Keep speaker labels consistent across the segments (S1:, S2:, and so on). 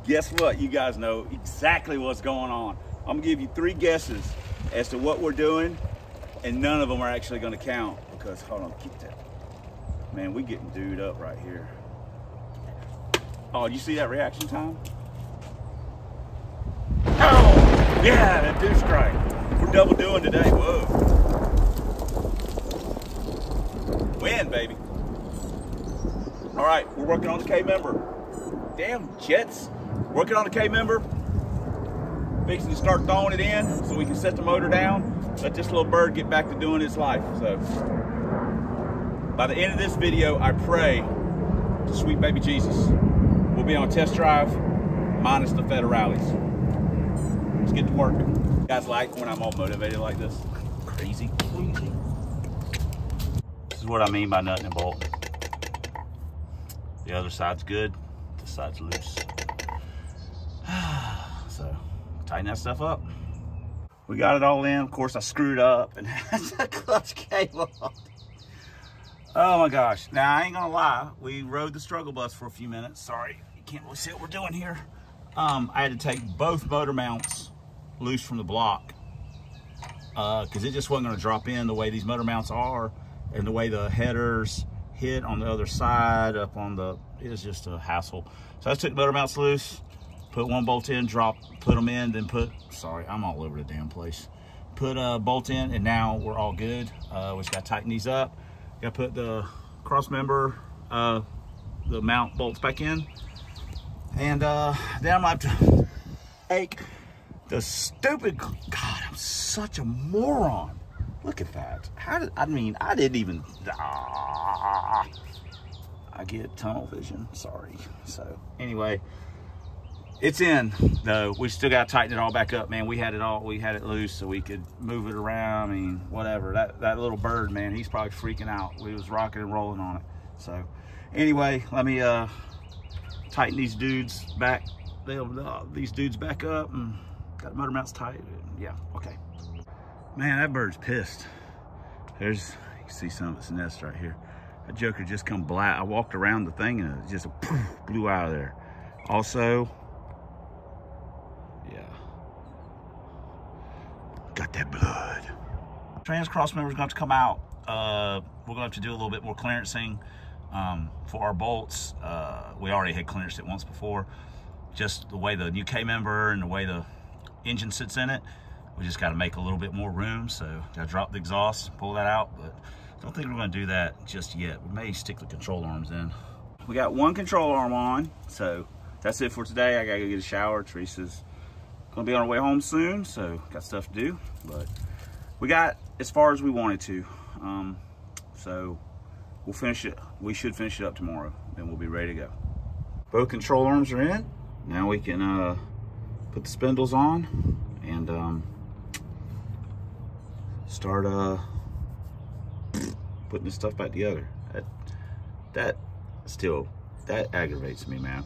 S1: guess what? You guys know exactly what's going on. I'm gonna give you 3 guesses as to what we're doing, and none of them are actually gonna count because, hold on, keep that. Man, we getting dude up right here. Oh, you see that reaction time? Oh, yeah, that dude strike. We're double doing today, whoa. Win, baby. All right, we're working on the K-member. Damn jets. Working on the K-member. Fixing to start throwing it in so we can set the motor down. Let this little bird get back to doing its life. So, by the end of this video, I pray to sweet baby Jesus, we'll be on a test drive minus the federales. Let's get to work. You guys like when I'm all motivated like this? Crazy. This is what I mean by nutting and bolting. The other side's good, this side's loose. So, tighten that stuff up. We got it all in. Of course, I screwed up and the clutch came off. Oh my gosh. Now, I ain't gonna lie. We rode the struggle bus for a few minutes. Sorry, you can't really see what we're doing here. I had to take both motor mounts loose from the block because it just wasn't gonna drop in the way these motor mounts are and the way the headers hit on the other side up on the, it was just a hassle. So I just took motor mounts loose, put one bolt in, put them in, then sorry, I'm all over the damn place. Put a bolt in, and now we're all good. We just gotta tighten these up. Gotta put the cross member, the mount bolts back in. And then I'm gonna have to take the stupid, God, I'm such a moron. Look at that. I didn't even, I get tunnel vision, sorry. So anyway, it's in though. We still got to tighten it all back up, man. We had it loose so we could move it around. I mean, whatever. That little bird, man, he's probably freaking out. We was rocking and rolling on it. So anyway, let me tighten these dudes back. These dudes back up and got the motor mounts tight. Yeah, okay. Man, that bird's pissed. You can see some of its nest right here. That joker just come black. I walked around the thing and it just poof, blew out of there. Also, yeah, got that blood. Trans cross member's going to have to come out. We're going to have to do a little bit more clearancing for our bolts. We already had clearanced it once before. Just the way the new K member and the way the engine sits in it. We just got to make a little bit more room, so got to drop the exhaust, pull that out, but don't think we're going to do that just yet. We may stick the control arms in. We got one control arm on, so that's it for today. I got to go get a shower. Teresa's going to be on her way home soon, so got stuff to do, but we got as far as we wanted to. So we'll finish it. We should finish it up tomorrow, then we'll be ready to go. Both control arms are in. Now we can put the spindles on and start putting this stuff back together. That aggravates me, man.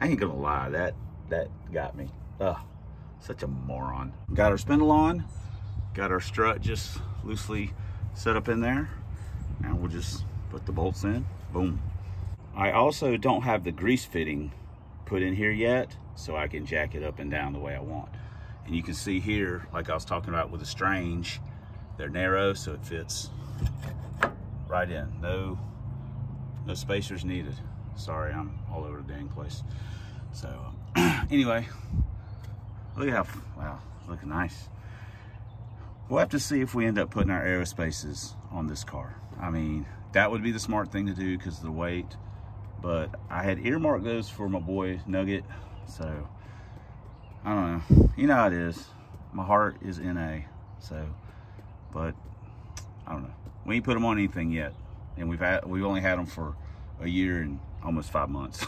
S1: I ain't gonna lie, that got me. Ugh, such a moron. Got our spindle on, got our strut just loosely set up in there. Now we'll just put the bolts in, boom. I also don't have the grease fitting put in here yet, so I can jack it up and down the way I want. And you can see here, like I was talking about with the Strange, they're narrow, so it fits right in. No spacers needed. Sorry, I'm all over the dang place. So anyway, look at how, wow, looking nice. We'll have to see if we end up putting our aerospaces on this car. I mean, that would be the smart thing to do because of the weight, but I had earmarked those for my boy Nugget, so I don't know. You know how it is. My heart is in A, so, but I don't know. We ain't put them on anything yet, and we've only had them for a year and almost 5 months.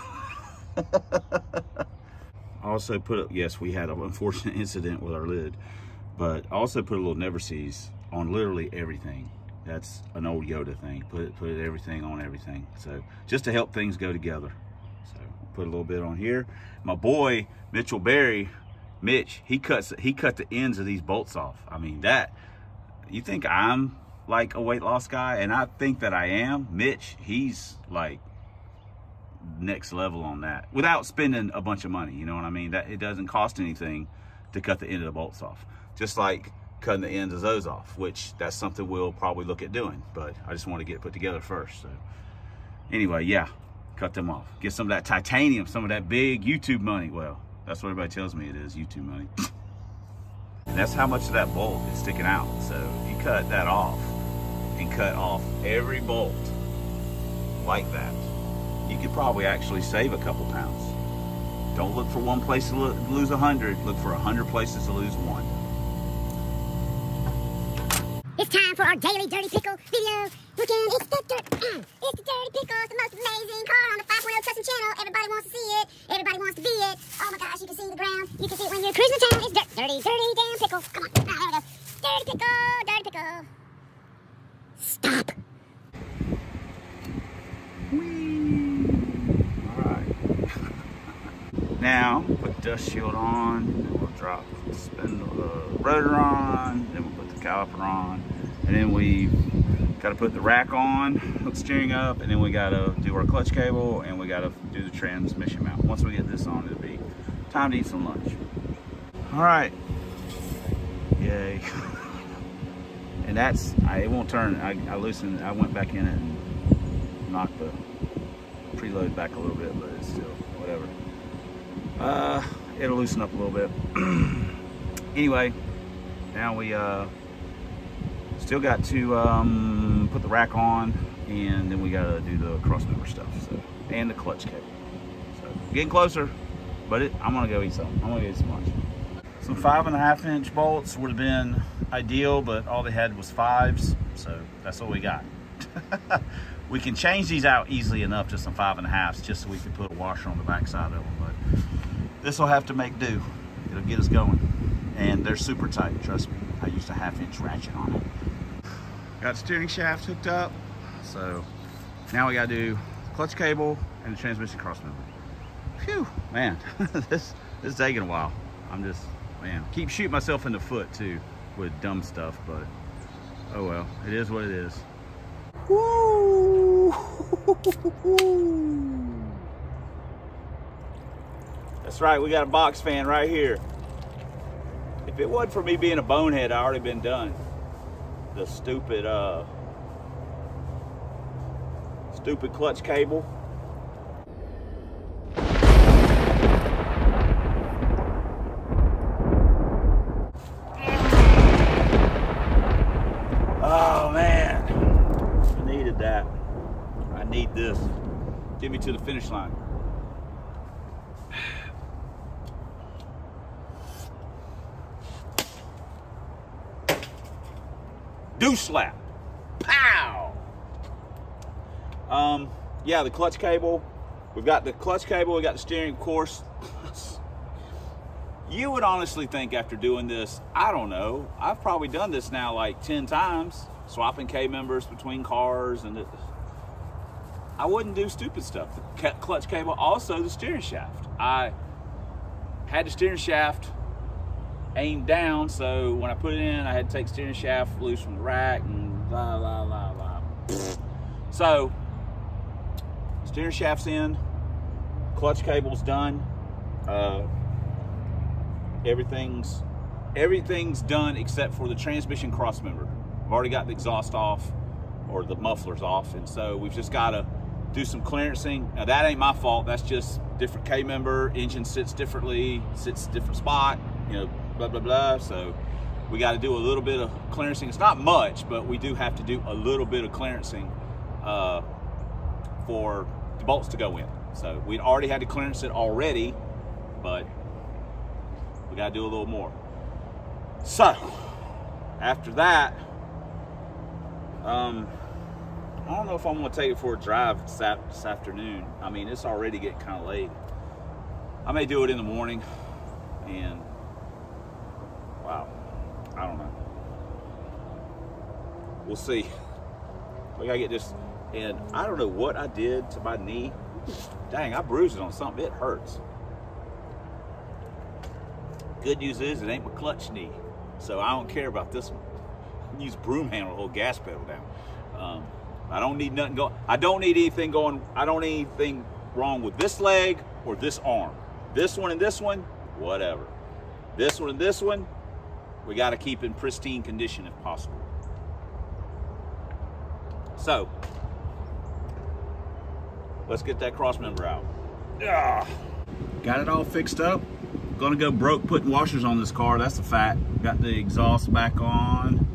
S1: Also put up, yes, we had an unfortunate incident with our lid, but I also put a little never sees on literally everything. That's an old Yoda thing. Put everything on everything. So just to help things go together. So put a little bit on here. My boy Mitchell Berry, Mitch, he cut the ends of these bolts off. I mean, that, you think I'm like a weight loss guy, and I think that I am. Mitch, he's like next level on that without spending a bunch of money. You know what I mean? That it doesn't cost anything to cut the end of the bolts off. Just like cutting the ends of those off, which that's something we'll probably look at doing, but I just want to get it put together first. So anyway, yeah, cut them off. Get some of that titanium, some of that big YouTube money. Well, that's what everybody tells me it is, YouTube money. And that's how much of that bolt is sticking out. So if you cut that off and cut off every bolt like that, you could probably actually save a couple pounds. Don't look for one place to lose 100, look for 100 places to lose 1.
S2: It's time for our daily Dirty Pickle video. It's the Dirty Pickle. It's the most amazing car on the 5.0 custom channel. Everybody wants to see it. Everybody wants to be it. Oh my gosh, you can see the ground. You can see it when you're cruising the town. It's dirty damn pickle. Come on. Ah, there we go. Dirty pickle. Stop.
S1: Whee! Alright. Now, put dust shield on, then we'll drop the spindle, rotor on, then we'll put the caliper on, and then we gotta put the rack on, hook steering up, and then we gotta do our clutch cable, and we gotta do the transmission mount. Once we get this on, it'll be time to eat some lunch. Alright. Yay. And that's, it won't turn. I loosened, I went back in it and knocked the preload back a little bit, but it's still, whatever. It'll loosen up a little bit. Anyway, now we still got to put the rack on, and then we gotta do the cross member stuff, so, and the clutch cable. So getting closer, but I'm gonna go eat something. I'm gonna go eat some lunch. Some 5.5 inch bolts would have been ideal, but all they had was 5s, so that's what we got. We can change these out easily enough to some 5.5s, just so we can put a washer on the back side of them, but this will have to make do. It'll get us going. And they're super tight, trust me. I used a 1/2 inch ratchet on it. Got the steering shaft hooked up, so now we gotta do clutch cable and the transmission cross member. Phew, man, this is taking a while. I'm just, man, keep shooting myself in the foot too with dumb stuff, but oh well, it is what it is. Woo! That's right, we got a box fan right here. If it wasn't for me being a bonehead, I already been done. The stupid clutch cable. Oh man, I needed that. I need this. Get me to the finish line. Do slap. Pow! Yeah, the clutch cable. We've got the clutch cable, we got the steering, of course. You would honestly think after doing this, I don't know, I've probably done this now like 10 times, swapping K-members between cars, and I wouldn't do stupid stuff. The clutch cable, also the steering shaft. I had the steering shaft aimed down, so when I put it in, I had to take steering shaft loose from the rack and blah, blah, blah, blah. So, steering shaft's in, clutch cable's done, everything's done except for the transmission cross member. I've already got the exhaust off, or the mufflers off, and so we've just got to do some clearancing. Now that ain't my fault, that's just different K-member, engine sits differently, sits different spot, you know, blah, blah, blah. So we got to do a little bit of clearancing. It's not much, but we do have to do a little bit of clearancing for the bolts to go in. So we'd already had to clearance it already, but we got to do a little more. So after that, I don't know if I'm going to take it for a drive this afternoon. I mean, it's already getting kind of late. I may do it in the morning, and wow, I don't know. We'll see. We gotta get this, and I don't know what I did to my knee. Dang, I bruised it on something. It hurts. Good news is it ain't my clutch knee, so I don't care about this one. I can use a broom handle to hold gas pedal down. I don't need nothing going. I don't need anything going. I don't need anything wrong with this leg or this arm. This one and this one, whatever. This one and this one, we got to keep in pristine condition if possible. So, let's get that cross member out. Got it all fixed up. Gonna go broke putting washers on this car, that's a fact. Got the exhaust back on.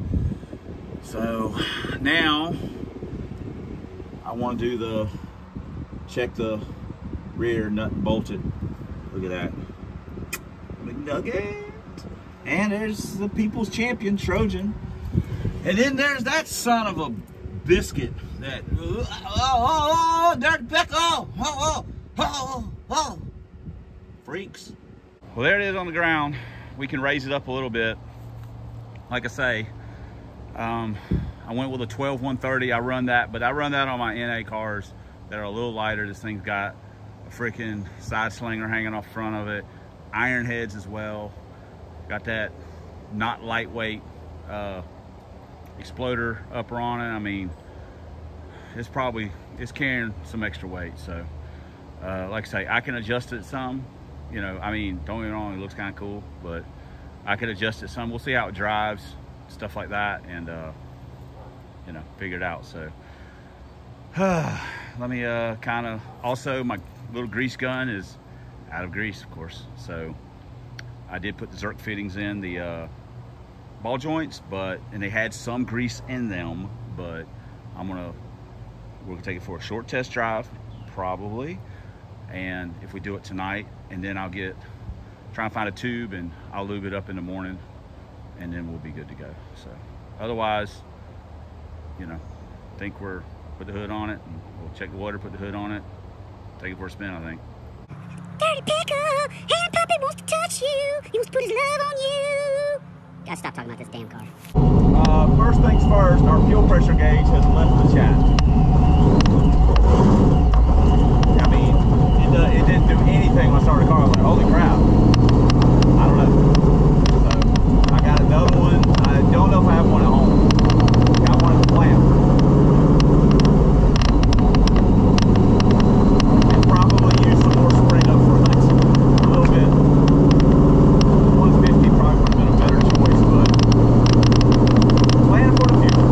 S1: So now I want to do check the rear nut and bolted. Look at that. McNugget. And there's the people's champion, Trojan. And then there's that son of a biscuit that, dirty pickle, freaks. Well, there it is on the ground. We can raise it up a little bit. Like I say, I went with a 12-130. I run that, but I run that on my NA cars that are a little lighter. This thing's got a freaking side slinger hanging off front of it, iron heads as well. Got that not lightweight exploder upper on it. I mean, it's carrying some extra weight. So like I say, I can adjust it some, you know. I mean, don't get me wrong, it looks kind of cool, but I could adjust it some. We'll see how it drives, stuff like that, and you know, figure it out. So let me kind of, also my little grease gun is out of grease, of course. So I did put the Zerk fittings in the ball joints, and they had some grease in them, but we're gonna take it for a short test drive, probably. And if we do it tonight, and then I'll try and find a tube and I'll lube it up in the morning, and then we'll be good to go. So otherwise, you know, I think put the hood on it, and we'll check the water, put the hood on it, take it for a spin, I think.
S2: Dirty pickle, hand puppy wants to touch you. He wants to put his love on you. Gotta stop talking about this damn car.
S1: First things first, our fuel pressure gauge has left the shaft. I mean, it didn't do anything when I started the car. I was like, holy crap. I don't know. So I got another one. I don't know if I have one at home. Got one at the plant. And probably use some more spring up front. A little bit. 150 probably would have been a better choice, but plan for the future.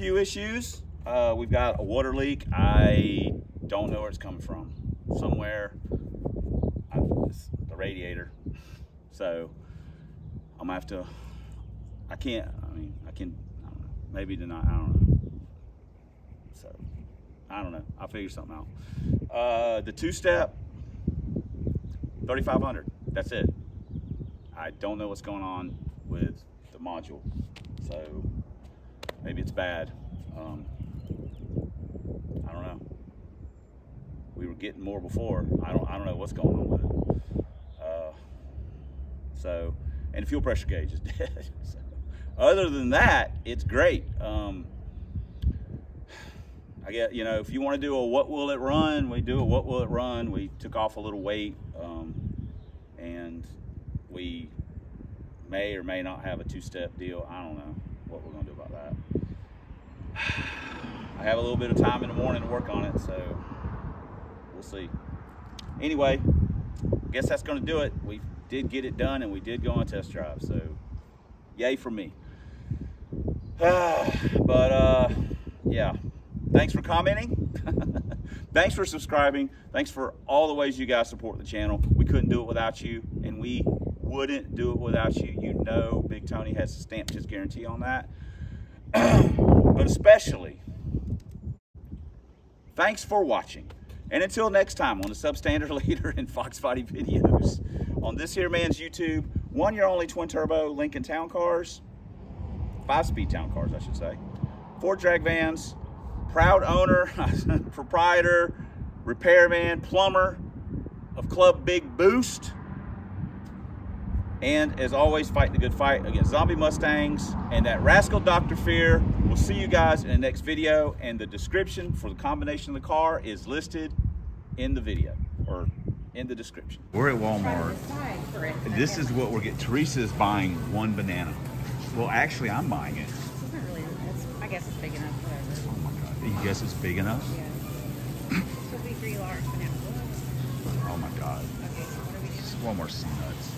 S1: few issues. We've got a water leak. I don't know where it's coming from. Somewhere, it's the radiator. So I'm gonna have to, I can, I don't know, maybe tonight, I don't know. So, I don't know, I'll figure something out. The two-step, 3,500, that's it. I don't know what's going on with the module. So, maybe it's bad. I don't know. We were getting more before. I don't know what's going on with it. And the fuel pressure gauge is dead. So, other than that, it's great. I get, you know, if you want to do a what will it run, we do a what will it run. We took off a little weight, and we may or may not have a two-step deal. I don't know what we're going to do about that. I have a little bit of time in the morning to work on it, so we'll see. Anyway, I guess that's going to do it. We did get it done, and we did go on a test drive, so yay for me. Yeah, thanks for commenting. Thanks for subscribing. Thanks for all the ways you guys support the channel. We couldn't do it without you, and we wouldn't do it without you. You know Big Tony has stamped his guarantee on that. But especially, thanks for watching. And until next time on the Substandard Leader and Fox Body videos, on this here man's YouTube, one-year only twin-turbo Lincoln Town Cars, 5-speed Town Cars, I should say, Ford drag vans, proud owner, proprietor, repairman, plumber of Club Big Boost, and as always, fighting a good fight against zombie Mustangs and that rascal Dr. Fear. We'll see you guys in the next video, and the description for the combination of the car is listed in the video, or in the description. We're at Walmart. This is what we're getting. Teresa's buying one banana. Well, actually, I'm buying it.
S3: It's not really, I guess it's big enough, whatever.
S1: Oh my God. You guess it's big enough?
S3: Yeah. This will be 3 large bananas.
S1: Oh my God.
S3: Okay, so what are we doing?
S1: Walmart's nuts.